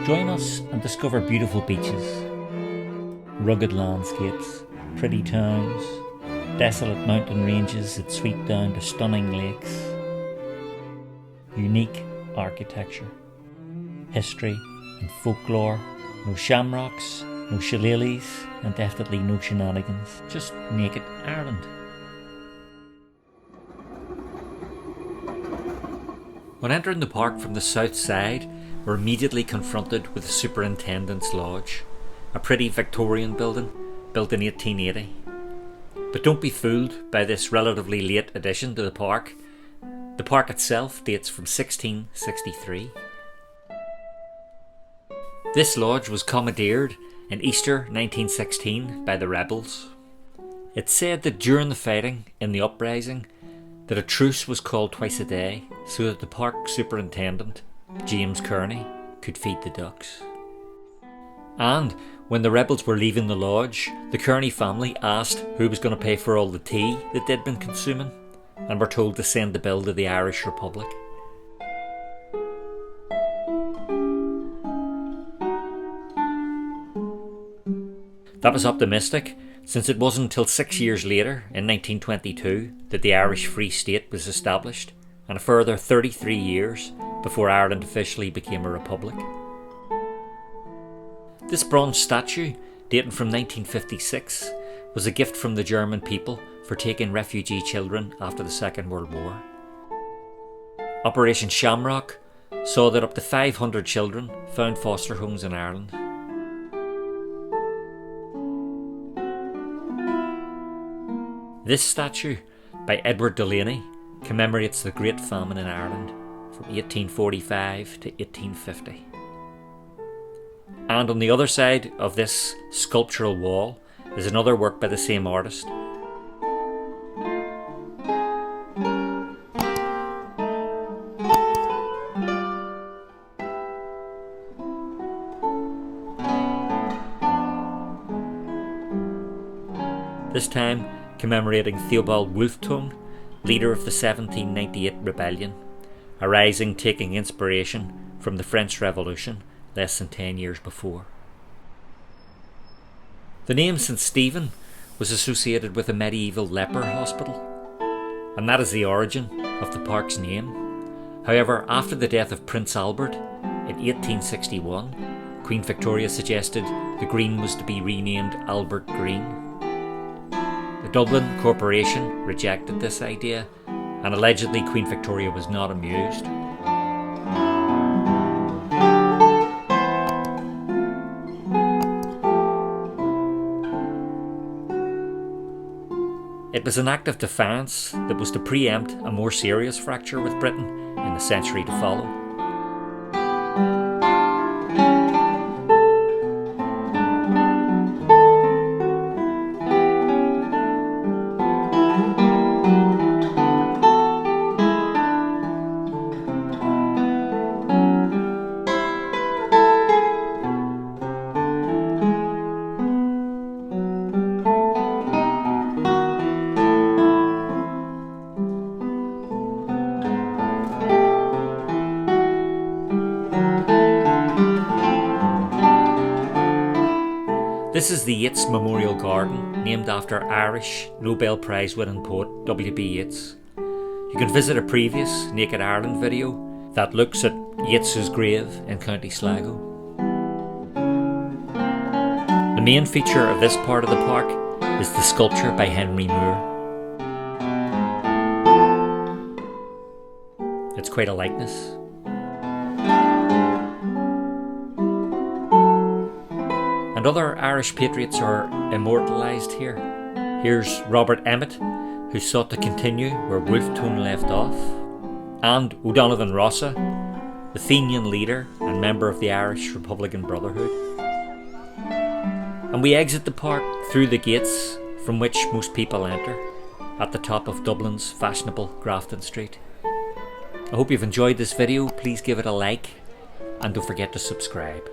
Join us and discover beautiful beaches, rugged landscapes, pretty towns, desolate mountain ranges that sweep down to stunning lakes, unique architecture, history and folklore, no shamrocks, no shillelaghs, and definitely no shenanigans, just naked Ireland. When entering the park from the south side, we're immediately confronted with the Superintendent's Lodge, a pretty Victorian building built in 1880. But don't be fooled by this relatively late addition to the park. The park itself dates from 1663. This lodge was commandeered in Easter 1916 by the rebels. It's said that during the fighting in the Uprising, that a truce was called twice a day so that the Park Superintendent, James Kearney, could feed the ducks. And when the rebels were leaving the lodge, the Kearney family asked who was going to pay for all the tea that they'd been consuming, and were told to send the bill to the Irish Republic. That was optimistic, since it wasn't until 6 years later, in 1922, that the Irish Free State was established, and a further 33 years before Ireland officially became a republic. This bronze statue, dating from 1956, was a gift from the German people for taking refugee children after the Second World War. Operation Shamrock saw that up to 500 children found foster homes in Ireland. This statue, by Edward Delaney, commemorates the Great Famine in Ireland from 1845 to 1850. And on the other side of this sculptural wall is another work by the same artist. This time commemorating Theobald Wolfe-Tone, leader of the 1798 rebellion, a rising taking inspiration from the French Revolution less than 10 years before. The name St. Stephen was associated with a medieval leper hospital, and that is the origin of the park's name. However, after the death of Prince Albert in 1861, Queen Victoria suggested the green was to be renamed Albert Green. The Dublin Corporation rejected this idea, and allegedly Queen Victoria was not amused. It was an act of defiance that was to preempt a more serious fracture with Britain in the century to follow. This is the Yeats Memorial Garden, named after Irish Nobel Prize winning poet W.B. Yeats. You can visit a previous Naked Ireland video that looks at Yeats's grave in County Sligo. The main feature of this part of the park is the sculpture by Henry Moore. It's quite a likeness. And other Irish patriots are immortalised here. Here's Robert Emmet, who sought to continue where Wolfe-Tone left off, and Ó'Donnobáin Rossa, the Fenian leader and member of the Irish Republican Brotherhood. And we exit the park through the gates from which most people enter, at the top of Dublin's fashionable Grafton Street. I hope you've enjoyed this video. Please give it a like, and don't forget to subscribe.